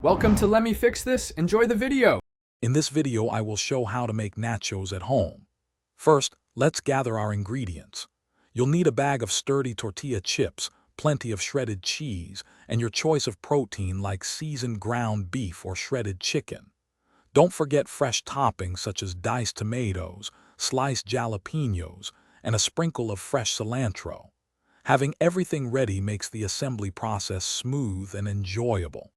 Welcome to Let Me Fix This. Enjoy the video. In this video, I will show how to make nachos at home. First, let's gather our ingredients. You'll need a bag of sturdy tortilla chips, plenty of shredded cheese, and your choice of protein like seasoned ground beef or shredded chicken. Don't forget fresh toppings such as diced tomatoes, sliced jalapenos, and a sprinkle of fresh cilantro. Having everything ready makes the assembly process smooth and enjoyable.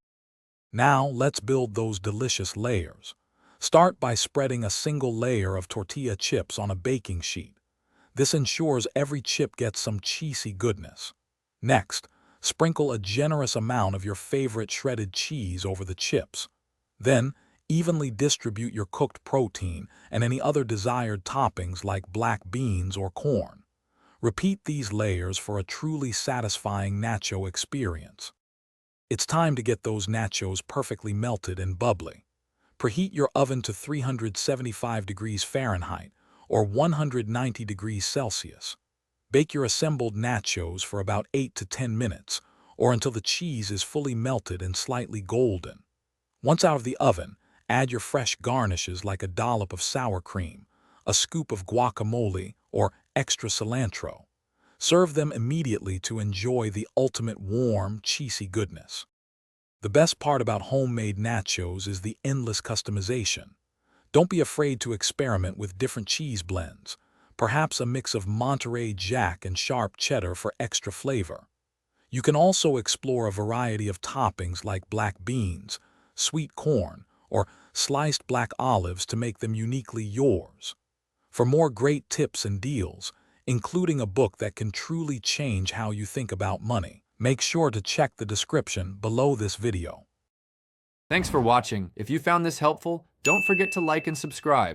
Now, let's build those delicious layers. Start by spreading a single layer of tortilla chips on a baking sheet. This ensures every chip gets some cheesy goodness. Next, sprinkle a generous amount of your favorite shredded cheese over the chips. Then, evenly distribute your cooked protein and any other desired toppings like black beans or corn. Repeat these layers for a truly satisfying nacho experience. It's time to get those nachos perfectly melted and bubbly. Preheat your oven to 375 degrees Fahrenheit or 190 degrees Celsius. Bake your assembled nachos for about 8 to 10 minutes or until the cheese is fully melted and slightly golden. Once out of the oven, add your fresh garnishes like a dollop of sour cream, a scoop of guacamole, or extra cilantro. Serve them immediately to enjoy the ultimate warm, cheesy goodness. The best part about homemade nachos is the endless customization. Don't be afraid to experiment with different cheese blends, perhaps a mix of Monterey Jack and sharp cheddar for extra flavor. You can also explore a variety of toppings like black beans, sweet corn, or sliced black olives to make them uniquely yours. For more great tips and deals, including a book that can truly change how you think about money, make sure to check the description below this video. Thanks for watching. If you found this helpful, don't forget to like and subscribe.